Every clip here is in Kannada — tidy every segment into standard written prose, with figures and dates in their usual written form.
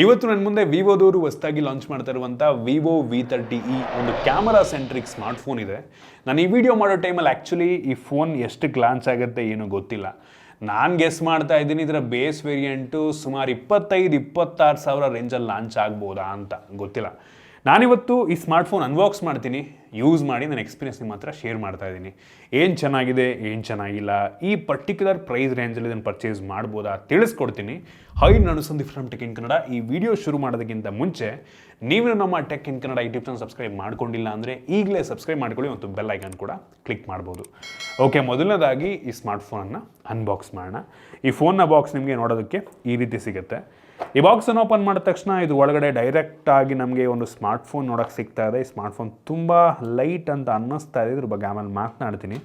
ಇವತ್ತು ನನ್ನ ಮುಂದೆ ವಿವೋದವರು ಹೊಸದಾಗಿ ಲಾಂಚ್ ಮಾಡ್ತಾ ಇರುವಂಥ ವಿವೋ V30e ಒಂದು ಕ್ಯಾಮರಾ ಸೆಂಟ್ರಿಕ್ ಸ್ಮಾರ್ಟ್ಫೋನ್ ಇದೆ. ನಾನು ಈ ವಿಡಿಯೋ ಮಾಡೋ ಟೈಮಲ್ಲಿ ಆ್ಯಕ್ಚುಲಿ ಈ ಫೋನ್ ಎಷ್ಟಕ್ಕೆ ಲಾಂಚ್ ಆಗುತ್ತೆ ಏನೂ ಗೊತ್ತಿಲ್ಲ. ನಾನು ಗೆಸ್ ಮಾಡ್ತಾ ಇದ್ದೀನಿ ಇದರ ಬೇಸ್ ವೇರಿಯಂಟು ಸುಮಾರು 25-26 ಸಾವಿರ ರೇಂಜಲ್ಲಿ ಲಾಂಚ್ ಆಗ್ಬೋದಾ ಅಂತ ಗೊತ್ತಿಲ್ಲ. ನಾನಿವತ್ತು ಈ ಸ್ಮಾರ್ಟ್ಫೋನ್ ಅನ್ಬಾಕ್ಸ್ ಮಾಡ್ತೀನಿ, ಯೂಸ್ ಮಾಡಿ ನನ್ನ ಎಕ್ಸ್ಪೀರಿಯನ್ಸ್ ನಿಮ್ಮ ಹತ್ರ ಶೇರ್ ಮಾಡ್ತಾ ಇದ್ದೀನಿ. ಏನು ಚೆನ್ನಾಗಿದೆ, ಏನು ಚೆನ್ನಾಗಿಲ್ಲ, ಈ ಪರ್ಟಿಕ್ಯುಲರ್ ಪ್ರೈಸ್ ರೇಂಜಲ್ಲಿ ಇದನ್ನು ಪರ್ಚೇಸ್ ಮಾಡ್ಬೋದಾ ತಿಳಿಸ್ಕೊಡ್ತೀನಿ. ಹೈ, ನಾನು Sandeep from tech in Kannada. ಈ ವಿಡಿಯೋ ಶುರು ಮಾಡೋದಕ್ಕಿಂತ ಮುಂಚೆ ನೀವು ನಮ್ಮ tech in Kannada YouTube channel subscribe ಮಾಡ್ಕೊಂಡಿಲ್ಲ ಅಂದರೆ ಈಗಲೇ ಸಬ್ಸ್ಕ್ರೈಬ್ ಮಾಡ್ಕೊಳ್ಳಿ ಮತ್ತು ಬೆಲ್ ಐಕಾನ್ ಕೂಡ ಕ್ಲಿಕ್ ಮಾಡ್ಬೋದು. ಓಕೆ, ಮೊದಲನೇದಾಗಿ ಈ ಸ್ಮಾರ್ಟ್ಫೋನನ್ನು ಅನ್ಬಾಕ್ಸ್ ಮಾಡೋಣ. ಈ ಫೋನ್ನ ಬಾಕ್ಸ್ ನಿಮಗೆ ನೋಡೋದಕ್ಕೆ ಈ ರೀತಿ ಸಿಗುತ್ತೆ. ಈ ಬಾಕ್ಸನ್ನು ಓಪನ್ ಮಾಡಿದ ತಕ್ಷಣ ಇದು ಒಳಗಡೆ ಡೈರೆಕ್ಟಾಗಿ ನಮಗೆ ಒಂದು ಸ್ಮಾರ್ಟ್ಫೋನ್ ನೋಡೋಕ್ಕೆ ಸಿಗ್ತಾ ಇದೆ. ಈ ಸ್ಮಾರ್ಟ್ಫೋನ್ ತುಂಬ ಲೈಟ್ ಅಂತ ಅನ್ನಿಸ್ತಾ ಇದೆ, ಇದ್ರ ಬಗ್ಗೆ ಆಮೇಲೆ ಮಾತನಾಡ್ತೀನಿ.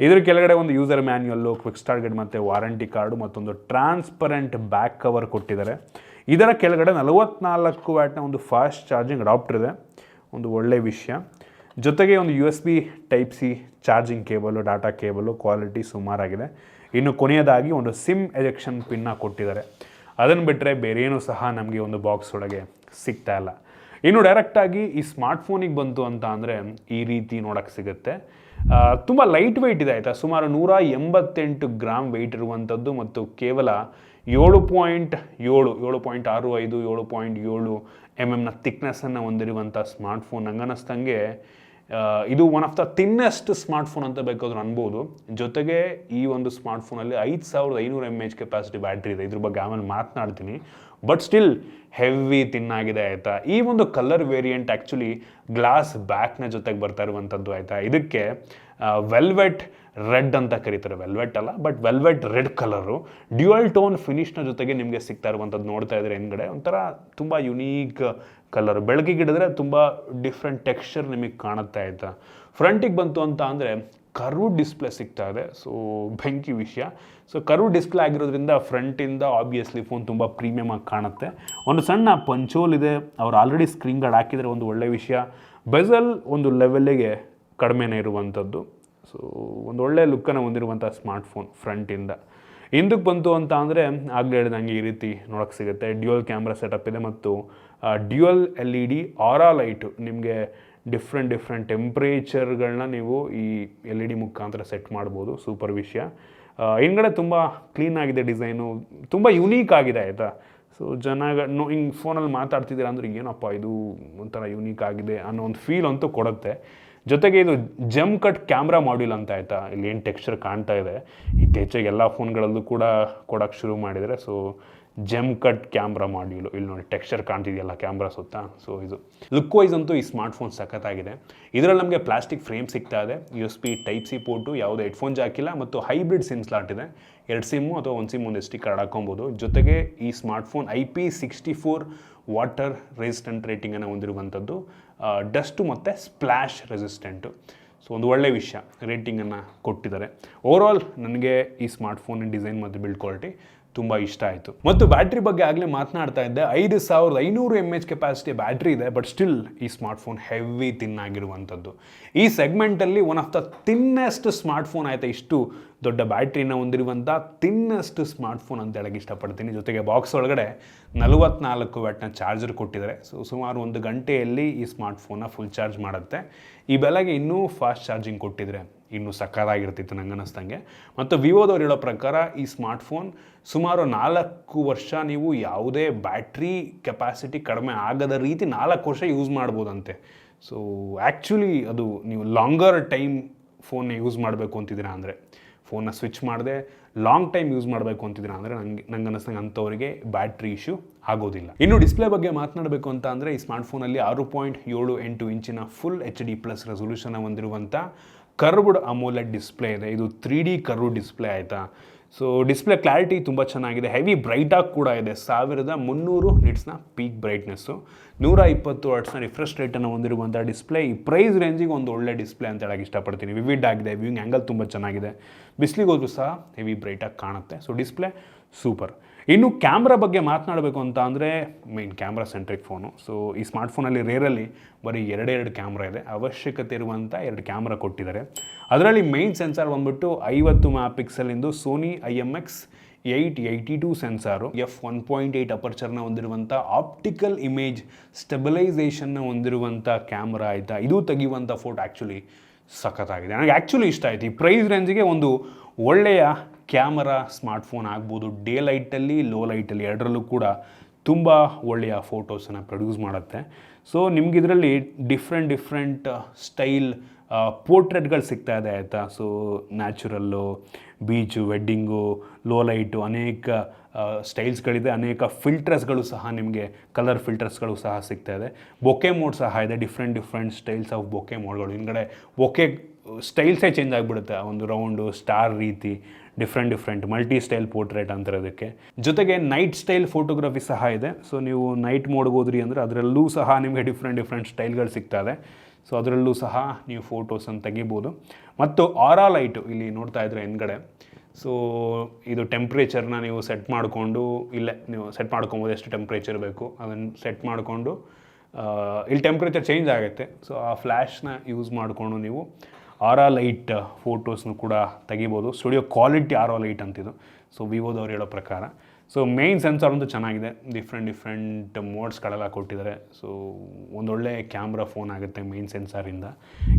ಇದ್ರ ಕೆಳಗಡೆ ಒಂದು ಯೂಸರ್ ಮ್ಯಾನ್ಯುಯಲ್ಲು, ಕ್ವಿಕ್ ಸ್ಟಾರ್ಟ್ ಗೈಡ್ ಮತ್ತು ವಾರಂಟಿ ಕಾರ್ಡು ಮತ್ತೊಂದು ಟ್ರಾನ್ಸ್ಪರೆಂಟ್ ಬ್ಯಾಕ್ ಕವರ್ ಕೊಟ್ಟಿದ್ದಾರೆ. ಇದರ ಕೆಳಗಡೆ 44 ವ್ಯಾಟ್ನ ಒಂದು ಫಾಸ್ಟ್ ಚಾರ್ಜಿಂಗ್ ಅಡಾಪ್ಟರ್ ಇದೆ, ಒಂದು ಒಳ್ಳೆಯ ವಿಷಯ. ಜೊತೆಗೆ ಒಂದು USB Type-C charging cable, data cable, quality ಸುಮಾರಾಗಿದೆ. ಇನ್ನು ಕೊನೆಯದಾಗಿ ಒಂದು ಸಿಮ್ ಎಜೆಕ್ಷನ್ ಪಿನ್ನ ಕೊಟ್ಟಿದ್ದಾರೆ. ಅದನ್ನು ಬಿಟ್ಟರೆ ಬೇರೇನೂ ಸಹ ನಮಗೆ ಒಂದು ಬಾಕ್ಸ್ ಒಳಗೆ ಸಿಗ್ತಾ ಇಲ್ಲ. ಇನ್ನು ಡೈರೆಕ್ಟಾಗಿ ಈ ಸ್ಮಾರ್ಟ್ಫೋನಿಗೆ ಬಂತು ಅಂತ ಅಂದರೆ ಈ ರೀತಿ ನೋಡೋಕ್ಕೆ ಸಿಗುತ್ತೆ. ತುಂಬ ಲೈಟ್ ವೆಯ್ಟ್ ಇದೆ ಆಯಿತಾ. ಸುಮಾರು 188 ಗ್ರಾಮ್ ವೆಯ್ಟ್ ಇರುವಂಥದ್ದು ಮತ್ತು ಕೇವಲ 7.65, 7.7 mm ಥಿಕ್ನೆಸ್ಸನ್ನು ಹೊಂದಿರುವಂಥ ಸ್ಮಾರ್ಟ್ಫೋನ್. ನಂಗನ್ನಿಸ್ದಂಗೆ ಇದು one of the thinnest smartphone ಅಂತ ಬೇಕಾದ್ರೂ ಅನ್ಬೋದು. ಜೊತೆಗೆ ಈ ಒಂದು ಸ್ಮಾರ್ಟ್ಫೋನಲ್ಲಿ 5500 mAh ಕೆಪಾಸಿಟಿ ಬ್ಯಾಟ್ರಿ ಇದೆ. ಇದ್ರ ಬಗ್ಗೆ ಆಮೇಲೆ ಮಾತನಾಡ್ತೀನಿ. ಬಟ್ ಸ್ಟಿಲ್ ಹೆವಿ ತಿನ್ನಾಗಿದೆ ಆಯಿತಾ. ಈ ಒಂದು ಕಲರ್ ವೇರಿಯಂಟ್ ಆ್ಯಕ್ಚುಲಿ ಗ್ಲಾಸ್ ಬ್ಯಾಕ್ನ ಜೊತೆಗೆ ಬರ್ತಾ ಇರುವಂಥದ್ದು ಆಯಿತಾ. ಇದಕ್ಕೆ ವೆಲ್ವೆಟ್ ರೆಡ್ ಅಂತ ಕರೀತಾರೆ. ವೆಲ್ವೆಟ್ ಅಲ್ಲ, but velvet red colour dual tone ಫಿನಿಷ್ನ ಜೊತೆಗೆ ನಿಮಗೆ ಸಿಗ್ತಾ ಇರುವಂಥದ್ದು ನೋಡ್ತಾ ಇದ್ರೆ ಹಿಂದ್ಗಡೆ ಒಂಥರ ತುಂಬ ಯುನೀಕ್ ಕಲರ್. ಬೆಳಕಿಗೆ ಹಿಡಿದ್ರೆ ತುಂಬ ಡಿಫ್ರೆಂಟ್ ಟೆಕ್ಸ್ಚರ್ ನಿಮಗೆ ಕಾಣುತ್ತೆ ಆಯಿತಾ. ಫ್ರಂಟಿಗೆ ಬಂತು ಅಂತ ಅಂದರೆ ಕರ್ವ್ ಡಿಸ್ಪ್ಲೇ ಸಿಗ್ತಾ ಇದೆ. ಸೊ ಬೆಂಕಿ ವಿಷಯ. ಸೊ ಕರ್ವ್ ಡಿಸ್ಪ್ಲೇ ಆಗಿರೋದ್ರಿಂದ ಫ್ರಂಟಿಂದ ಆಬ್ವಿಯಸ್ಲಿ ಫೋನ್ ತುಂಬ ಪ್ರೀಮಿಯಮ್ ಆಗಿ ಕಾಣುತ್ತೆ. ಒಂದು ಸಣ್ಣ ಪಂಚೋಲ್ ಇದೆ, ಅವ್ರು ಆಲ್ರೆಡಿ ಸ್ಕ್ರೀನ್ ಗಾರ್ಡ್ ಹಾಕಿದರೆ ಒಂದು ಒಳ್ಳೆಯ ವಿಷಯ. ಬೆಜಲ್ ಒಂದು ಲೆವೆಲ್ಲಿಗೆ ಕಡಿಮೆನೇ ಇರುವಂಥದ್ದು. ಸೊ ಒಂದು ಒಳ್ಳೆಯ ಲುಕ್ಕನ್ನು ಹೊಂದಿರುವಂಥ ಸ್ಮಾರ್ಟ್ಫೋನ್ ಫ್ರಂಟಿಂದ. ಹಿಂದಕ್ಕೆ ಬಂತು ಅಂತ ಅಂದರೆ ಆಗಲೇ ಹೇಳಿದಂಗೆ ಈ ರೀತಿ ನೋಡೋಕ್ಕೆ ಸಿಗುತ್ತೆ. ಡ್ಯುಯಲ್ ಕ್ಯಾಮ್ರಾ ಸೆಟಪ್ ಇದೆ ಮತ್ತು ಡ್ಯುಯಲ್ LED ಆರಾ ಲೈಟು. ನಿಮಗೆ ಡಿಫ್ರೆಂಟ್ ಟೆಂಪ್ರೇಚರ್ಗಳನ್ನ ನೀವು ಈ LED ಮುಖಾಂತರ ಸೆಟ್ ಮಾಡ್ಬೋದು. ಸೂಪರ್ ವಿಷಯ. ಹಿಂದ್ಗಡೆ ತುಂಬ ಕ್ಲೀನಾಗಿದೆ, ಡಿಸೈನು ತುಂಬ ಯುನೀಕ್ ಆಗಿದೆ ಆಯಿತಾ. ಸೊ ಹಿಂಗೆ ಫೋನಲ್ಲಿ ಮಾತಾಡ್ತಿದ್ದೀರಾ ಅಂದರೆ ಏನಪ್ಪ ಇದು ಒಂಥರ ಯುನೀಕ್ ಆಗಿದೆ ಅನ್ನೋ ಒಂದು ಫೀಲ್ ಅಂತೂ ಕೊಡುತ್ತೆ. ಜೊತೆಗೆ ಇದು ಜಮ್ ಕಟ್ ಕ್ಯಾಮ್ರಾ ಮಾಡ್ಯೂಲ್ ಅಂತ ಆಯಿತಾ. ಇಲ್ಲಿ ಏನು ಟೆಕ್ಸ್ಚರ್ ಕಾಣ್ತಾ ಇದೆ ಇತ್ತೀಚೆಗೆ ಎಲ್ಲ ಫೋನ್ಗಳಲ್ಲೂ ಕೂಡ ಕೊಡೋಕ್ಕೆ ಶುರು ಮಾಡಿದರೆ. ಸೊ ಜಮ್ ಕಟ್ ಕ್ಯಾಮ್ರಾ ಮಾಡ್ಯೂಲು ಇಲ್ಲಿ ನೋಡಿ ಟೆಕ್ಸ್ಚರ್ ಕಾಣ್ತಿದೆಯಲ್ಲ ಕ್ಯಾಮ್ರಾ ಸುತ್ತ. ಸೊ ಇದು ಲುಕ್ ವೈಸ್ ಅಂತೂ ಈ ಸ್ಮಾರ್ಟ್ಫೋನ್ ಸಖತ್ತಾಗಿದೆ. ಇದರಲ್ಲಿ ನಮಗೆ ಪ್ಲಾಸ್ಟಿಕ್ ಫ್ರೇಮ್ ಸಿಗ್ತಾ ಇದೆ, USB Type-C ಪೋರ್ಟು, ಯಾವುದೇ ಹೆಡ್ಫೋನ್ ಜಾಕ್ ಇಲ್ಲ ಮತ್ತು ಹೈಬ್ರಿಡ್ ಸಿಮ್ ಸ್ಲಾಟ್ ಇದೆ. 2 ಸಿಮ್ಮು ಅಥವಾ 1 ಸಿಮ್ ಒಂದು SD ಕಾರ್ಡ್ ಹಾಕೊಬೋದು. ಜೊತೆಗೆ ಈ ಸ್ಮಾರ್ಟ್ಫೋನ್ IP64 ವಾಟರ್ ರೆಸಿಸ್ಟೆಂಟ್ ರೇಟಿಂಗನ್ನು ಹೊಂದಿರುವಂಥದ್ದು, ಡಸ್ಟು ಮತ್ತು ಸ್ಪ್ಲ್ಯಾಶ್ ರೆಸಿಸ್ಟೆಂಟು. ಸೊ ಒಂದು ಒಳ್ಳೆಯ ವಿಷಯ, ರೇಟಿಂಗನ್ನು ಕೊಟ್ಟಿದ್ದಾರೆ. ಓವರಾಲ್ ನನಗೆ ಈ ಸ್ಮಾರ್ಟ್ಫೋನಿನ ಡಿಸೈನ್ ಮತ್ತು ಬಿಲ್ಡ್ ಕ್ವಾಲಿಟಿ ತುಂಬ ಇಷ್ಟ ಆಯಿತು. ಮತ್ತು ಬ್ಯಾಟ್ರಿ ಬಗ್ಗೆ ಆಗಲೇ ಮಾತನಾಡ್ತಾ ಇದ್ದೆ. 5500 mAh ಕೆಪಾಸಿಟಿ ಬ್ಯಾಟ್ರಿ ಇದೆ. ಬಟ್ ಸ್ಟಿಲ್ ಈ ಸ್ಮಾರ್ಟ್ಫೋನ್ ಹೆವಿ ತಿನ್ನಾಗಿರುವಂಥದ್ದು. ಈ ಸೆಗ್ಮೆಂಟಲ್ಲಿ one of the thinnest smartphone ಆಯಿತಾ. ಇಷ್ಟು ದೊಡ್ಡ ಬ್ಯಾಟ್ರಿನ ಹೊಂದಿರುವಂಥ ಥಿನ್ನೆಸ್ಟ್ ಸ್ಮಾರ್ಟ್ಫೋನ್ ಅಂತ ಹೇಳಕ್ಕೆ ಇಷ್ಟಪಡ್ತೀನಿ. ಜೊತೆಗೆ ಬಾಕ್ಸ್ ಒಳಗಡೆ 44 ವ್ಯಾಟ್ನ ಚಾರ್ಜರ್ ಕೊಟ್ಟಿದ್ದಾರೆ. ಸೊ ಸುಮಾರು 1 ಗಂಟೆಯಲ್ಲಿ ಈ ಸ್ಮಾರ್ಟ್ಫೋನ್ನ ಫುಲ್ ಚಾರ್ಜ್ ಮಾಡುತ್ತೆ. ಈ ಬೆಲೆಗೆ ಇನ್ನೂ ಫಾಸ್ಟ್ ಚಾರ್ಜಿಂಗ್ ಕೊಟ್ಟಿದ್ರೆ ಇನ್ನೂ ಸಕ್ಕತ್ತಾಗಿರ್ತಿತ್ತು ನಂಗನ್ನಿಸ್ದಂಗೆ. ಮತ್ತು ವಿವೋದವ್ರು ಹೇಳೋ ಪ್ರಕಾರ ಈ ಸ್ಮಾರ್ಟ್ಫೋನ್ ಸುಮಾರು 4 ವರ್ಷ ನೀವು ಯಾವುದೇ ಬ್ಯಾಟ್ರಿ ಕೆಪಾಸಿಟಿ ಕಡಿಮೆ ಆಗದ ರೀತಿ 4 ವರ್ಷ ಯೂಸ್ ಮಾಡ್ಬೋದಂತೆ. ಸೊ ಆ್ಯಕ್ಚುಲಿ ಅದು ನೀವು ಲಾಂಗರ್ ಟೈಮ್ ಫೋನ್ನ ಯೂಸ್ ಮಾಡಬೇಕು ಅಂತಿದ್ದೀರಾ ಅಂದರೆ, ಫೋನ್ನ ಸ್ವಿಚ್ ಮಾಡದೆ ಲಾಂಗ್ ಟೈಮ್ ಯೂಸ್ ಮಾಡಬೇಕು ಅಂತಿದ್ದೀರಾ ಅಂದರೆ ನಂಗೆ ಅನ್ನಿಸ್ತಂಗೆ ಅಂಥವರಿಗೆ ಬ್ಯಾಟ್ರಿ ಇಶ್ಯೂ ಆಗೋದಿಲ್ಲ. ಇನ್ನು ಡಿಸ್ಪ್ಲೇ ಬಗ್ಗೆ ಮಾತನಾಡಬೇಕು ಅಂತ ಅಂದರೆ ಈ ಸ್ಮಾರ್ಟ್ಫೋನಲ್ಲಿ 6.78 ಇಂಚಿನ ಫುಲ್ HD+ ರೆಸೊಲ್ಯೂಷನ್ ಹೊಂದಿರುವಂಥ ಕರ್ವ್ಡ್ ಅಮೋಲೆಡ್ ಡಿಸ್ಪ್ಲೇ ಇದೆ. ಇದು 3D ಕರ್ವ್ ಡಿಸ್ಪ್ಲೇ ಆಯಿತಾ. ಸೊ ಡಿಸ್ಪ್ಲೇ ಕ್ಲಾರಿಟಿ ತುಂಬ ಚೆನ್ನಾಗಿದೆ, ಹೆವಿ ಬ್ರೈಟಾಗಿ ಕೂಡ ಇದೆ. 1300 ನಿಟ್ಸ್ನ ಪೀಕ್ ಬ್ರೈಟ್ನೆಸ್ಸು, 120 ಹರ್ಟ್ಸ್ನ ರಿಫ್ರೆಶ್ ರೇಟನ್ನು ಹೊಂದಿರುವಂಥ ಡಿಸ್ಪ್ಲೇ. ಈ ಪ್ರೈಸ್ ರೇಂಜಿಗೆ ಒಂದು ಒಳ್ಳೆ ಡಿಸ್ಪ್ಲೇ ಅಂತ ಹೇಳಕ್ಕೆ ಇಷ್ಟಪಡ್ತೀನಿ. ವಿವಿಡ್ ಆಗಿದೆ, ವ್ಯೂಯಿಂಗ್ ಆ್ಯಂಗಲ್ ತುಂಬ ಚೆನ್ನಾಗಿದೆ, ಬಿಸಿಲಿಗೆ ಹೋದ್ರೂ ಸಹ ಹೆವಿ ಬ್ರೈಟಾಗಿ ಕಾಣುತ್ತೆ. So display super. ಇನ್ನು ಕ್ಯಾಮ್ರಾ ಬಗ್ಗೆ ಮಾತನಾಡಬೇಕು ಅಂತ ಅಂದರೆ main camera centric phone. So ಈ ಸ್ಮಾರ್ಟ್ಫೋನಲ್ಲಿ ರೇರಲ್ಲಿ ಬರೀ 2 ಕ್ಯಾಮ್ರಾ ಇದೆ. ಅವಶ್ಯಕತೆ ಇರುವಂಥ 2 ಕ್ಯಾಮ್ರಾ ಕೊಟ್ಟಿದ್ದಾರೆ. ಅದರಲ್ಲಿ ಮೇನ್ ಸೆನ್ಸಾರ್ ಬಂದ್ಬಿಟ್ಟು 50 MP Sony IMX 882 sensor, f1.8 ಅಪರ್ಚರ್ನ ಹೊಂದಿರುವಂಥ ಆಪ್ಟಿಕಲ್ ಇಮೇಜ್ ಸ್ಟೆಬಿಲೈಸೇಷನ್ನ ಹೊಂದಿರುವಂಥ ಕ್ಯಾಮ್ರಾ ಆಯಿತಾ. ಇದು ತೆಗೆಯುವಂಥ ಫೋಟೋ ಆ್ಯಕ್ಚುಲಿ ಸಖತ್ತಾಗಿದೆ. ನನಗೆ ಆ್ಯಕ್ಚುಲಿ ಇಷ್ಟ ಆಯಿತು. ಈ ಪ್ರೈಸ್ ರೇಂಜಿಗೆ ಒಂದು ಒಳ್ಳೆಯ ಕ್ಯಾಮರಾ ಸ್ಮಾರ್ಟ್ಫೋನ್ ಆಗ್ಬೋದು. ಡೇ ಲೈಟಲ್ಲಿ ಲೋ ಲೈಟಲ್ಲಿ ಎರಡರಲ್ಲೂ ಕೂಡ ತುಂಬ ಒಳ್ಳೆಯ ಫೋಟೋಸನ್ನು ಪ್ರೊಡ್ಯೂಸ್ ಮಾಡುತ್ತೆ. ಸೊ ನಿಮ್ಗೆ ಇದರಲ್ಲಿ ಡಿಫ್ರೆಂಟ್ ಸ್ಟೈಲ್ ಪೋರ್ಟ್ರೇಟ್ಗಳು ಸಿಗ್ತಾ ಇದೆ ಆಯಿತಾ. So natural, beach, wedding, low light, ಅನೇಕ ಸ್ಟೈಲ್ಸ್ಗಳಿದೆ. ಅನೇಕ ಫಿಲ್ಟರ್ಸ್ಗಳು ಸಹ ನಿಮಗೆ ಕಲರ್ ಫಿಲ್ಟರ್ಸ್ಗಳು ಸಹ ಸಿಗ್ತಾ ಇದೆ. ಬೊಕೆ ಮೋಡ್ ಸಹ ಇದೆ. ಡಿಫ್ರೆಂಟ್ ಸ್ಟೈಲ್ಸ್ ಆಫ್ ಬೊಕೆ ಮೋಡ್ಗಳು. ಹಿಂದ್ಗಡೆ ಬೊಕೆ ಸ್ಟೈಲ್ಸೇ ಚೇಂಜ್ ಆಗಿಬಿಡುತ್ತೆ. ಒಂದು ರೌಂಡು ಸ್ಟಾರ್ ರೀತಿ ಡಿಫ್ರೆಂಟ್ ಮಲ್ಟಿ ಸ್ಟೈಲ್ ಪೋರ್ಟ್ರೇಟ್ ಅಂತಾರೆ ಅದಕ್ಕೆ. ಜೊತೆಗೆ ನೈಟ್ ಸ್ಟೈಲ್ ಫೋಟೋಗ್ರಫಿ ಸಹ ಇದೆ. ಸೊ ನೀವು ನೈಟ್ ಮೋಡ್ಗೆ ಹೋದ್ರಿ ಅಂದರೆ ಅದರಲ್ಲೂ ಸಹ ನಿಮಗೆ ಡಿಫ್ರೆಂಟ್ ಸ್ಟೈಲ್ಗಳು ಸಿಗ್ತಾ ಇದೆ. ಸೊ ಅದರಲ್ಲೂ ಸಹ ನೀವು ಫೋಟೋಸನ್ನು ತೆಗಿಬೋದು. ಮತ್ತು ಆರಾ ಲೈಟು ಇಲ್ಲಿ ನೋಡ್ತಾ ಇದ್ರೆ ಹಿಂದ್ಗಡೆ. ಸೊ ಇದು ಟೆಂಪ್ರೇಚರ್ನ ನೀವು ಸೆಟ್ ಮಾಡಿಕೊಂಡು ಇಲ್ಲೇ ನೀವು ಸೆಟ್ ಮಾಡ್ಕೊಬೋದು, ಎಷ್ಟು ಟೆಂಪ್ರೇಚರ್ ಬೇಕು ಅದನ್ನು ಸೆಟ್ ಮಾಡಿಕೊಂಡು ಇಲ್ಲಿ ಟೆಂಪ್ರೇಚರ್ ಚೇಂಜ್ ಆಗುತ್ತೆ. ಸೊ ಆ ಫ್ಲ್ಯಾಶ್ನ ಯೂಸ್ ಮಾಡಿಕೊಂಡು ನೀವು ಆರಾ ಲೈಟ್ ಫೋಟೋಸ್ನು ಕೂಡ ತೆಗಿಬೋದು. ಸ್ಟುಡಿಯೋ ಕ್ವಾಲಿಟಿ ಆರಾ ಲೈಟ್ ಅಂತಿದ್ದು. ಸೊ ವಿವೋದವ್ರು ಹೇಳೋ ಪ್ರಕಾರ. ಸೊ ಮೇಯ್ನ್ ಸೆನ್ಸಾರ್ ಅಂತೂ ಚೆನ್ನಾಗಿದೆ. ಡಿಫ್ರೆಂಟ್ ಮೋಡ್ಸ್ಗಳೆಲ್ಲ ಕೊಟ್ಟಿದ್ದಾರೆ. ಸೊ ಒಂದೊಳ್ಳೆ ಕ್ಯಾಮ್ರಾ ಫೋನ್ ಆಗುತ್ತೆ ಮೇಯ್ನ್ ಸೆನ್ಸಾರಿಂದ.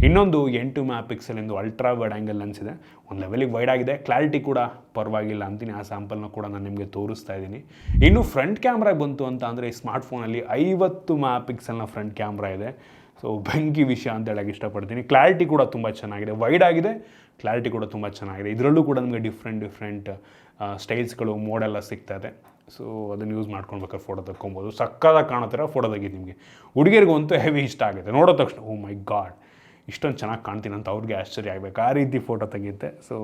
ಇನ್ನೊಂದು 8 ಮೆಗಾ ಪಿಕ್ಸೆಲಿಂದು ಅಲ್ಟ್ರಾ ವೈಡ್ ಆ್ಯಂಗಲ್ ಲೆನ್ಸ್ ಇದೆ. ಒಂದು ಲೆವೆಲಿಗೆ ವೈಡ್ ಆಗಿದೆ. ಕ್ಲಾರಿಟಿ ಕೂಡ ಪರವಾಗಿಲ್ಲ ಅಂತೀನಿ. ಆ ಸ್ಯಾಂಪಲ್ನ ಕೂಡ ನಾನು ನಿಮಗೆ ತೋರಿಸ್ತಾ ಇದ್ದೀನಿ. ಇನ್ನು ಫ್ರಂಟ್ ಕ್ಯಾಮ್ರಾಗೆ ಬಂತು ಅಂತ ಅಂದರೆ ಈ ಸ್ಮಾರ್ಟ್ಫೋನಲ್ಲಿ 50 ಮೆಗಾ ಪಿಕ್ಸೆಲ್ನ ಫ್ರಂಟ್ ಕ್ಯಾಮ್ರಾ ಇದೆ. ಸೊ ಬೆಂಕಿ ವಿಷಯ ಅಂತ ಹೇಳಕ್ಕೆ ಇಷ್ಟಪಡ್ತೀನಿ. ಕ್ಲಾರಿಟಿ ಕೂಡ ತುಂಬ ಚೆನ್ನಾಗಿದೆ. ವೈಡ್ ಆಗಿದೆ, ಕ್ಲಾರಿಟಿ ಕೂಡ ತುಂಬ ಚೆನ್ನಾಗಿದೆ. ಇದರಲ್ಲೂ ಕೂಡ ನಮಗೆ ಡಿಫ್ರೆಂಟ್ ಸ್ಟೈಲ್ಸ್ಗಳು ಮೋಡೆಲ್ಲ ಸಿಗ್ತದೆ. ಸೊ ಅದನ್ನು ಯೂಸ್ ಮಾಡ್ಕೊಳ್ಬೇಕಾದ್ರೆ ಫೋಟೋ ತಗೊಬೋದು. ಸಕ್ಕದಾಗಿ ಕಾಣುತ್ತೀರ ಫೋಟೋ ತೆಗೀತು. ನಿಮಗೆ ಹುಡುಗಿರಿಗಂತೂ ಹೆವಿ ಇಷ್ಟ ಆಗುತ್ತೆ. ನೋಡೋ ತಕ್ಷಣ ಓ ಮೈ ಗಾಡ್ ಇಷ್ಟೊಂದು ಚೆನ್ನಾಗಿ ಕಾಣ್ತೀನಿ ಅಂತ ಅವ್ರಿಗೆ ಆಶ್ಚರ್ಯ ಆಗಬೇಕು. ಆ ರೀತಿ ಫೋಟೋ ತೆಗೆಯುತ್ತೆ. ಸೊ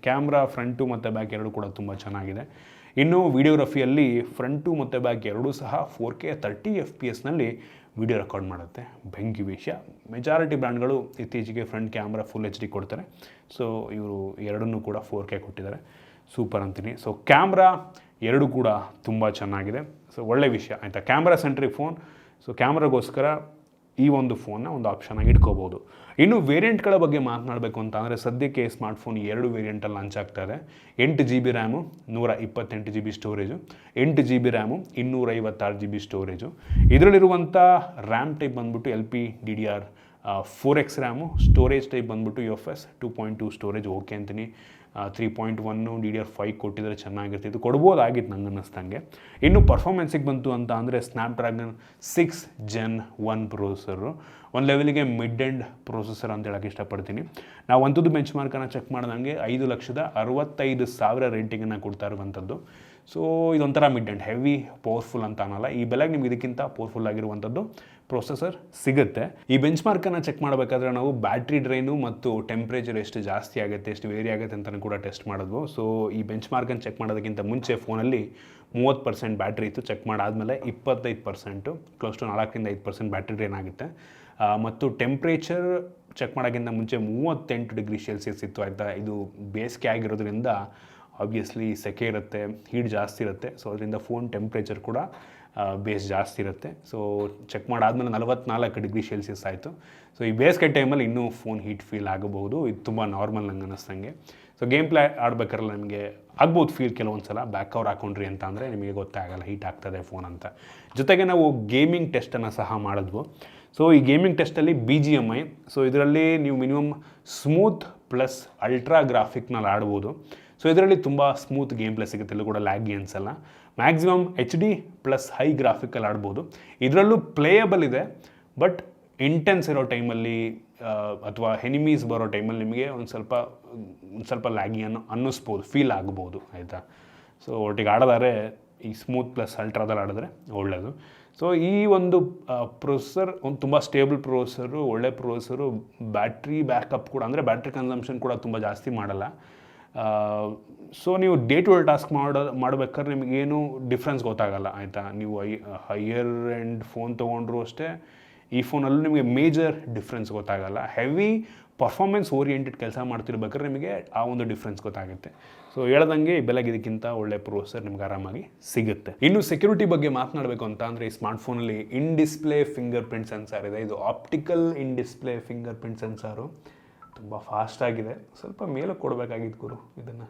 ಕ್ಯಾಮ್ರಾ ಫ್ರಂಟು ಮತ್ತು ಬ್ಯಾಕ್ ಎರಡೂ ಕೂಡ ತುಂಬ ಚೆನ್ನಾಗಿದೆ. ಇನ್ನು ವಿಡಿಯೋಗ್ರಫಿಯಲ್ಲಿ ಫ್ರಂಟು ಮತ್ತು ಬ್ಯಾಕ್ ಎರಡೂ ಸಹ 4K 30 FPS ವಿಡಿಯೋ ರೆಕಾರ್ಡ್ ಮಾಡುತ್ತೆ. ಬೆಂಕಿ ವಿಷಯ. ಮೆಜಾರಿಟಿ ಬ್ರ್ಯಾಂಡ್ಗಳು ಇತ್ತೀಚೆಗೆ ಫ್ರಂಟ್ ಕ್ಯಾಮ್ರಾ ಫುಲ್ HD ಕೊಡ್ತಾರೆ. ಸೊ ಇವರು ಎರಡನ್ನೂ ಕೂಡ 4K ಕೊಟ್ಟಿದ್ದಾರೆ. ಸೂಪರ್ ಅಂತೀನಿ. ಸೊ ಕ್ಯಾಮ್ರಾ ಎರಡೂ ಕೂಡ ತುಂಬ ಚೆನ್ನಾಗಿದೆ. ಸೊ ಒಳ್ಳೆ ವಿಷಯ ಆಯಿತಾ. Camera centric phone. ಸೊ ಕ್ಯಾಮ್ರಾಗೋಸ್ಕರ ಈ ಒಂದು ಫೋನ್ನ ಒಂದು ಆಪ್ಷನಾಗಿ ಇಟ್ಕೋಬೋದು. ಇನ್ನು ವೇರಿಯಂಟ್ಗಳ ಬಗ್ಗೆ ಮಾತನಾಡಬೇಕು ಅಂತ ಅಂದರೆ ಸದ್ಯಕ್ಕೆ ಸ್ಮಾರ್ಟ್ಫೋನ್ 2 ವೇರಿಯಂಟಲ್ಲಿ ಲಾಂಚ್ ಆಗ್ತಾ ಇದೆ. 8 GB RAM, 128 GB storage, 8 GB RAM, 256 GB storage. ಇದರಲ್ಲಿರುವಂಥ ರ್ಯಾಮ್ ಟೈಪ್ ಬಂದ್ಬಿಟ್ಟು LPDDR 4X RAM, storage type ಬಂದ್ಬಿಟ್ಟು UFS 2.2 ಸ್ಟೋರೇಜ್ ಓಕೆ ಅಂತೀನಿ. 3.1 DDR5 ಕೊಟ್ಟಿದ್ರೆ ಚೆನ್ನಾಗಿರುತ್ತೆ. ಇದು ಕೊಡ್ಬೋದಾಗಿತ್ತು ನಂಗೆ ಅನ್ನಿಸ್ದಂಗೆ. ಇನ್ನು ಪರ್ಫಾರ್ಮೆನ್ಸಿಗೆ ಬಂತು ಅಂತ ಅಂದರೆ ಸ್ನ್ಯಾಪ್ಡ್ರ್ಯಾಗನ್ 6 Gen 1 ಪ್ರೊಸೆಸರು. ಒಂದು ಲೆವೆಲಿಗೆ ಮಿಡ್ ಎಂಡ್ ಪ್ರೊಸೆಸರ್ ಅಂತ ಹೇಳಕ್ಕೆ ಇಷ್ಟಪಡ್ತೀನಿ. ನಾವು ಅಂಥದ್ದು ಬೆಂಚ್ ಮಾರ್ಕನ್ನು ಚೆಕ್ ಮಾಡಿದಂಗೆ 5,65,000 ರೇಟಿಂಗನ್ನು ಕೊಡ್ತಾ ಇರುವಂಥದ್ದು. ಸೊ ಇದೊಂಥರ ಮಿಡ್ ಎಂಡ್, ಹೆವಿ ಪವರ್ಫುಲ್ ಅಂತ ಅನ್ನಲ್ಲ. ಈ ಬೆಲೆಗೆ ನಿಮ್ಗೆ ಇದಕ್ಕಿಂತ ಪವರ್ಫುಲ್ ಆಗಿರುವಂಥದ್ದು ಪ್ರೊಸೆಸರ್ ಸಿಗುತ್ತೆ. ಈ ಬೆಂಚ್ ಮಾರ್ಕನ್ನು ಚೆಕ್ ಮಾಡಬೇಕಾದ್ರೆ ನಾವು ಬ್ಯಾಟ್ರಿ ಡ್ರೈನು ಮತ್ತು ಟೆಂಪ್ರೇಚರ್ ಎಷ್ಟು ಜಾಸ್ತಿ ಆಗುತ್ತೆ, ಎಷ್ಟು ವೇರಿ ಆಗುತ್ತೆ ಅಂತಲೂ ಕೂಡ ಟೆಸ್ಟ್ ಮಾಡಿದ್ವು. ಸೊ ಈ ಬೆಂಚ್ ಮಾರ್ಕನ್ನು ಚೆಕ್ ಮಾಡೋದಕ್ಕಿಂತ ಮುಂಚೆ ಫೋನಲ್ಲಿ 30% ಬ್ಯಾಟ್ರಿ ಇತ್ತು. ಚೆಕ್ ಮಾಡಾದಮೇಲೆ 25%, ಕ್ಲೋಸ್ ಟು 4-5% ಬ್ಯಾಟ್ರಿ ಡ್ರೈನ್ ಆಗುತ್ತೆ. ಮತ್ತು ಟೆಂಪ್ರೇಚರ್ ಚೆಕ್ ಮಾಡೋಕ್ಕಿಂತ ಮುಂಚೆ 38 ಡಿಗ್ರಿ ಸೆಲ್ಸಿಯಸ್ ಇತ್ತು ಆಯಿತಾ. ಇದು ಬೇಸಿಗೆ ಆಗಿರೋದ್ರಿಂದ ಆಬ್ವಿಯಸ್ಲಿ ಸೆಕೆ ಇರುತ್ತೆ, ಹೀಟ್ ಜಾಸ್ತಿ ಇರುತ್ತೆ. ಸೊ ಅದರಿಂದ ಫೋನ್ ಟೆಂಪ್ರೇಚರ್ ಕೂಡ ಬೇಸ್ ಜಾಸ್ತಿ ಇರುತ್ತೆ. ಸೊ ಚೆಕ್ ಮಾಡಾದಮೇಲೆ 44 ಡಿಗ್ರಿ ಸೆಲ್ಸಿಯಸ್ ಆಯಿತು. ಸೊ ಈ ಬೇಸಿಗೆ ಟೈಮಲ್ಲಿ ಇನ್ನೂ ಫೋನ್ ಹೀಟ್ ಫೀಲ್ ಆಗಬಹುದು. ಇದು ತುಂಬ ನಾರ್ಮಲ್ ನಂಗೆ ಅನ್ನಿಸ್ದಂಗೆ. ಸೊ ಗೇಮ್ ಪ್ಲೇ ಆಡಬೇಕಾರಲ್ಲ ನಿಮಗೆ ಆಗ್ಬೋದು ಫೀಲ್ ಕೆಲವೊಂದು ಸಲ. ಬ್ಯಾಕ್ ಕವರ್ ಹಾಕೊಂಡ್ರಿ ಅಂತ ಅಂದರೆ ನಿಮಗೆ ಗೊತ್ತಾಗಲ್ಲ ಹೀಟ್ ಆಗ್ತದೆ ಫೋನ್ ಅಂತ. ಜೊತೆಗೆ ನಾವು ಗೇಮಿಂಗ್ ಟೆಸ್ಟನ್ನು ಸಹ ಮಾಡಿದ್ವು. ಸೊ ಈ ಗೇಮಿಂಗ್ ಟೆಸ್ಟಲ್ಲಿ BGMI. ಸೊ ಇದರಲ್ಲಿ ನೀವು ಮಿನಿಮಮ್ ಸ್ಮೂತ್ ಪ್ಲಸ್ ಅಲ್ಟ್ರಾ ಗ್ರಾಫಿಕ್ನಲ್ಲಿ ಆಡ್ಬೋದು. ಸೊ ಇದರಲ್ಲಿ ತುಂಬ ಸ್ಮೂತ್ ಗೇಮ್ ಪ್ಲೇ ಸಿಗುತ್ತೆ. ಎಲ್ಲೂ ಕೂಡ ಲ್ಯಾಗಿ ಅನ್ಸಲ್ಲ. ಮ್ಯಾಕ್ಸಿಮಮ್ HD ಪ್ಲಸ್ ಹೈ ಗ್ರಾಫಿಕಲ್ಲಿ ಆಡ್ಬೋದು. ಇದರಲ್ಲೂ ಪ್ಲೇಯಬಲ್ ಇದೆ. ಬಟ್ ಇಂಟೆನ್ಸ್ ಇರೋ ಟೈಮಲ್ಲಿ ಅಥವಾ ಎನಿಮೀಸ್ ಬರೋ ಟೈಮಲ್ಲಿ ನಿಮಗೆ ಒಂದು ಸ್ವಲ್ಪ ಲ್ಯಾಗಿ ಅನ್ನಿಸ್ಬೋದು, ಫೀಲ್ ಆಗ್ಬೋದು ಆಯಿತಾ. ಸೊ ಒಟ್ಟಿಗೆ ಆಡೋದಾದ್ರೆ ಈ ಸ್ಮೂತ್ ಪ್ಲಸ್ ಅಲ್ಟ್ರಾದಲ್ಲಿ ಆಡಿದ್ರೆ ಒಳ್ಳೆಯದು. ಸೊ ಈ ಒಂದು ಪ್ರೊಸೆಸರ್ ಒಂದು ತುಂಬ ಸ್ಟೇಬಲ್ ಪ್ರೊಸೆಸರು, ಒಳ್ಳೆ ಪ್ರೊಸೆಸರು. ಬ್ಯಾಟ್ರಿ ಬ್ಯಾಕಪ್ ಕೂಡ ಅಂದರೆ ಬ್ಯಾಟ್ರಿ ಕನ್ಸಂಪ್ಷನ್ ಕೂಡ ತುಂಬ ಜಾಸ್ತಿ ಮಾಡಲ್ಲ. ಸೊ ನೀವು ಡೇ ಟು ಡೇ ಟಾಸ್ಕ್ ಮಾಡಬೇಕಾದ್ರೆ ನಿಮಗೇನು ಡಿಫ್ರೆನ್ಸ್ ಗೊತ್ತಾಗಲ್ಲ ಆಯಿತಾ. ನೀವು ಹೈಯರ್ ಎಂಡ್ ಫೋನ್ ತೊಗೊಂಡ್ರು ಅಷ್ಟೇ ಈ ಫೋನಲ್ಲೂ ನಿಮಗೆ ಮೇಜರ್ ಡಿಫ್ರೆನ್ಸ್ ಗೊತ್ತಾಗಲ್ಲ. ಹೆವಿ ಪರ್ಫಾರ್ಮೆನ್ಸ್ ಓರಿಯೆಂಟೆಡ್ ಕೆಲಸ ಮಾಡ್ತಿರ್ಬೇಕಾದ್ರೆ ನಿಮಗೆ ಆ ಒಂದು ಡಿಫ್ರೆನ್ಸ್ ಗೊತ್ತಾಗುತ್ತೆ. ಸೊ ಹೇಳ್ದಂಗೆ ಈ ಬೆಲೆಗೆ ಇದಕ್ಕಿಂತ ಒಳ್ಳೆ ಪ್ರೊಸೆಸರ್ ನಿಮ್ಗೆ ಆರಾಮಾಗಿ ಸಿಗುತ್ತೆ. ಇನ್ನು ಸೆಕ್ಯೂರಿಟಿ ಬಗ್ಗೆ ಮಾತನಾಡಬೇಕು ಅಂತ ಅಂದರೆ ಈ ಸ್ಮಾರ್ಟ್ಫೋನಲ್ಲಿ in display fingerprint sensor ಇದೆ. ಇದು optical in display fingerprint sensor. ತುಂಬ ಫಾಸ್ಟಾಗಿದೆ. ಸ್ವಲ್ಪ ಮೇಲೆ ಕೊಡಬೇಕಾಗಿತ್ತು ಗುರು ಇದನ್ನು.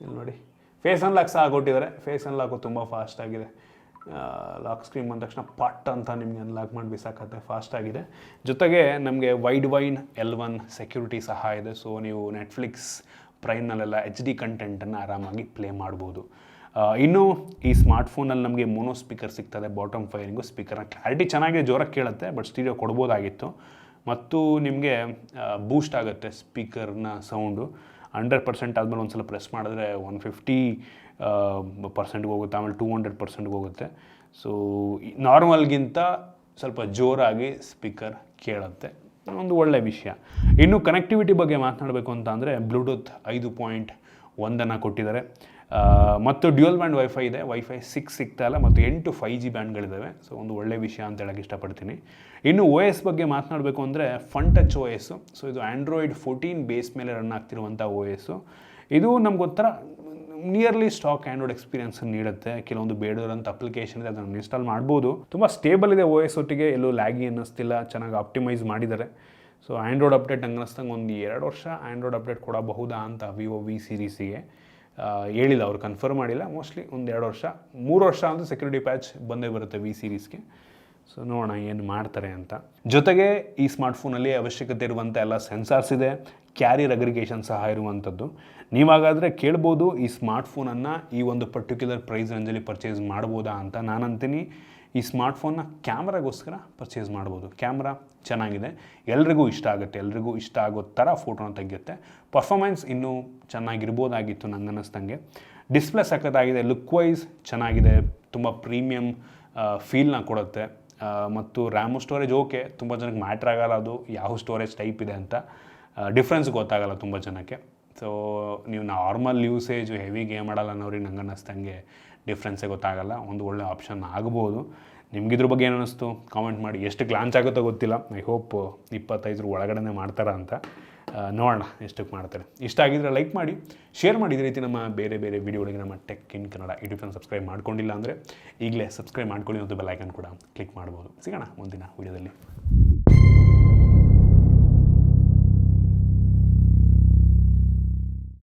ಇಲ್ಲಿ ನೋಡಿ ಫೇಸ್ ಅನ್ಲಾಕ್ ಸಹ ಕೊಟ್ಟಿದ್ದಾರೆ. ಫೇಸ್ ಅನ್ಲಾಕು ತುಂಬ ಫಾಸ್ಟ್ ಆಗಿದೆ. ಲಾಕ್ ಸ್ಕ್ರೀನ್ ಬಂದ ತಕ್ಷಣ ಪಟ್ ಅಂತ ನಿಮಗೆ ಅನ್ಲಾಕ್ ಮಾಡಿ ಬಿಸಾಕತ್ತೆ, ಫಾಸ್ಟ್ ಆಗಿದೆ. ಜೊತೆಗೆ ನಮಗೆ ವೈಡ್ ವೈನ್ L1 ಸೆಕ್ಯೂರಿಟಿ ಸಹ ಇದೆ. ಸೊ ನೀವು ನೆಟ್ಫ್ಲಿಕ್ಸ್ ಪ್ರೈಮ್ನಲ್ಲೆಲ್ಲ HD ಕಂಟೆಂಟನ್ನು ಆರಾಮಾಗಿ ಪ್ಲೇ ಮಾಡ್ಬೋದು. ಇನ್ನು ಈ ಸ್ಮಾರ್ಟ್ಫೋನಲ್ಲಿ ನಮಗೆ ಮೋನೋ ಸ್ಪೀಕರ್ ಸಿಗ್ತದೆ, ಬಾಟಮ್ ಫೈರಿಂಗು. ಸ್ಪೀಕರ್ನ ಕ್ಲಾರಿಟಿ ಚೆನ್ನಾಗಿದೆ, ಜೋರಾಗಿ ಕೇಳುತ್ತೆ, ಬಟ್ ಸ್ಟೀರಿಯೋ ಕೊಡ್ಬೋದಾಗಿತ್ತು. ಮತ್ತು ನಿಮಗೆ ಬೂಸ್ಟ್ ಆಗುತ್ತೆ ಸ್ಪೀಕರ್ನ ಸೌಂಡು. 100% ಆದಮೇಲೆ ಒಂದು ಸಲ ಪ್ರೆಸ್ ಮಾಡಿದ್ರೆ 150% ಹೋಗುತ್ತೆ, ಆಮೇಲೆ 200% ಹೋಗುತ್ತೆ. ಸೊ ನಾರ್ಮಲ್ಗಿಂತ ಸ್ವಲ್ಪ ಜೋರಾಗಿ ಸ್ಪೀಕರ್ ಕೇಳುತ್ತೆ, ಒಂದು ಒಳ್ಳೆಯ ವಿಷಯ. ಇನ್ನು ಕನೆಕ್ಟಿವಿಟಿ ಬಗ್ಗೆ ಮಾತನಾಡಬೇಕು ಅಂತ ಅಂದರೆ ಬ್ಲೂಟೂತ್ 5.1 ಕೊಟ್ಟಿದ್ದಾರೆ. ಮತ್ತು ಡ್ಯುಯಲ್ ಬ್ಯಾಂಡ್ ವೈಫೈ ಇದೆ. ವೈಫೈ 6 ಸಿಗ್ತಾ ಇಲ್ಲ, ಮತ್ತು 8 5G ಬ್ಯಾಂಡ್ಗಳಿದ್ದಾವೆ. ಸೊ ಒಂದು ಒಳ್ಳೆಯ ವಿಷಯ ಅಂತ ಹೇಳಕ್ಕೆ ಇಷ್ಟಪಡ್ತೀನಿ. ಇನ್ನು OS ಬಗ್ಗೆ ಮಾತನಾಡಬೇಕು ಅಂದರೆ ಫನ್ ಟಚ್ OS. ಸೊ ಇದು ಆ್ಯಂಡ್ರಾಯ್ಡ್ 14 ಬೇಸ್ ಮೇಲೆ ರನ್ ಆಗ್ತಿರುವಂಥ OS. ಇದು ನಮಗೊಂಥರ ನಿಯರ್ಲಿ ಸ್ಟಾಕ್ ಆ್ಯಂಡ್ರಾಯ್ಡ್ ಎಕ್ಸ್ಪೀರಿಯನ್ಸ್ ನೀಡುತ್ತೆ. ಕೆಲವೊಂದು ಬೇಡೋರಂಥ ಅಪ್ಲಿಕೇಶನ್ ಇದೆ, ಅದನ್ನು ಇನ್ಸ್ಟಾಲ್ ಮಾಡ್ಬೋದು. ತುಂಬ ಸ್ಟೇಬಲ್ ಇದೆ OS ಒಟ್ಟಿಗೆ, ಎಲ್ಲೂ ಲ್ಯಾಗಿ ಅನ್ನಿಸ್ತಿಲ್ಲ, ಚೆನ್ನಾಗಿ ಆಪ್ಟಿಮೈಸ್ ಮಾಡಿದ್ದಾರೆ. ಸೊ ಆ್ಯಂಡ್ರಾಯ್ಡ್ ಅಪ್ಡೇಟ್ ಹಂಗೆ ಅನ್ನಿಸ್ತಂಗೆ ಒಂದು 2 ವರ್ಷ ಆ್ಯಂಡ್ರಾಯ್ಡ್ ಅಪ್ಡೇಟ್ ಕೊಡಬಹುದಾ ಅಂತ ವಿವೋ V ಸೀರೀಸಿಗೆ ಹೇಳಿಲ್ಲ, ಅವ್ರು ಕನ್ಫರ್ಮ್ ಮಾಡಿಲ್ಲ. ಮೋಸ್ಟ್ಲಿ ಒಂದು 2 ವರ್ಷ 3 ವರ್ಷ ಅಂತೂ ಸೆಕ್ಯೂರಿಟಿ ಪ್ಯಾಚ್ ಬಂದೇ ಬರುತ್ತೆ V ಸೀರೀಸ್ಗೆ. ಸೊ ನೋಡೋಣ ಏನು ಮಾಡ್ತಾರೆ ಅಂತ. ಜೊತೆಗೆ ಈ ಸ್ಮಾರ್ಟ್ಫೋನಲ್ಲಿ ಅವಶ್ಯಕತೆ ಇರುವಂಥ ಎಲ್ಲ ಸೆನ್ಸಾರ್ಸ್ ಇದೆ, ಕ್ಯಾರಿಯರ್ ಅಗ್ರಿಗೇಷನ್ ಸಹ ಇರುವಂಥದ್ದು. ನೀವಾಗಾದರೆ ಕೇಳ್ಬೋದು ಈ ಸ್ಮಾರ್ಟ್ಫೋನನ್ನು ಈ ಒಂದು ಪರ್ಟಿಕ್ಯುಲರ್ ಪ್ರೈಸ್ ರೇಂಜಲ್ಲಿ ಪರ್ಚೇಸ್ ಮಾಡ್ಬೋದಾ ಅಂತ. ನಾನಂತೀನಿ ಈ ಸ್ಮಾರ್ಟ್ಫೋನ್ನ ಕ್ಯಾಮ್ರಾಗೋಸ್ಕರ ಪರ್ಚೇಸ್ ಮಾಡ್ಬೋದು. ಕ್ಯಾಮ್ರಾ ಚೆನ್ನಾಗಿದೆ, ಎಲ್ರಿಗೂ ಇಷ್ಟ ಆಗುತ್ತೆ, ಎಲ್ರಿಗೂ ಇಷ್ಟ ಆಗೋ ಥರ ಫೋಟೋನ ತೆಗೆಯುತ್ತೆ. ಪರ್ಫಾಮೆನ್ಸ್ ಇನ್ನೂ ಚೆನ್ನಾಗಿರ್ಬೋದಾಗಿತ್ತು ನಂಗೆ ಅನ್ನಿಸ್ದಂಗೆ. ಡಿಸ್ಪ್ಲೇ ಸಖತ್ತಾಗಿದೆ, ಲುಕ್ ವೈಸ್ ಚೆನ್ನಾಗಿದೆ, ತುಂಬ ಪ್ರೀಮಿಯಮ್ ಫೀಲ್ನ ಕೊಡುತ್ತೆ. ಮತ್ತು ರ್ಯಾಮು ಸ್ಟೋರೇಜ್ ಓಕೆ, ತುಂಬ ಜನಕ್ಕೆ ಮ್ಯಾಟ್ರ್ ಆಗೋಲ್ಲ ಅದು ಯಾವ ಸ್ಟೋರೇಜ್ ಟೈಪ್ ಇದೆ ಅಂತ. ಡಿಫ್ರೆನ್ಸ್ ಗೊತ್ತಾಗಲ್ಲ ತುಂಬ ಜನಕ್ಕೆ. ಸೊ ನೀವು ನಾರ್ಮಲ್ ಯೂಸೇಜು ಹೆವಿ ಗೇಮ್ ಆಡಲ್ಲ ಅನ್ನೋರಿಗೆ ನಂಗೆ ಅನ್ನಿಸ್ದಂಗೆ ಡಿಫ್ರೆನ್ಸೇ ಗೊತ್ತಾಗಲ್ಲ. ಒಂದು ಒಳ್ಳೆ ಆಪ್ಷನ್ ಆಗ್ಬೋದು. ನಿಮಗಿದ್ರ ಬಗ್ಗೆ ಏನು ಅನ್ನಿಸ್ತು ಕಾಮೆಂಟ್ ಮಾಡಿ. ಎಷ್ಟು ಲಾಂಚ್ ಆಗುತ್ತೋ ಗೊತ್ತಿಲ್ಲ, ಐ ಹೋಪ್ 25 ಒಳಗಡೆ ಮಾಡ್ತಾರ ಅಂತ. ನೋಡೋಣ ಎಷ್ಟಕ್ಕೆ ಮಾಡ್ತಾರೆ. ಇಷ್ಟ ಆಗಿದ್ರೆ ಲೈಕ್ ಮಾಡಿ, ಶೇರ್ ಮಾಡಿ. ಇದೇ ರೀತಿ ನಮ್ಮ ಬೇರೆ ಬೇರೆ ವೀಡಿಯೋಗಳಿಗೆ ನಮ್ಮ tech in Kannada YouTube channel subscribe ಮಾಡ್ಕೊಂಡಿಲ್ಲ ಅಂದರೆ ಈಗಲೇ ಸಬ್ಸ್ಕ್ರೈಬ್ ಮಾಡ್ಕೊಳ್ಳಿ, ಮತ್ತು ಬೆಲ್ ಐಕಾನ್ ಕೂಡ ಕ್ಲಿಕ್ ಮಾಡ್ಬೋದು. ಸಿಗೋಣ ಮುಂದಿನ ವೀಡಿಯೋದಲ್ಲಿ.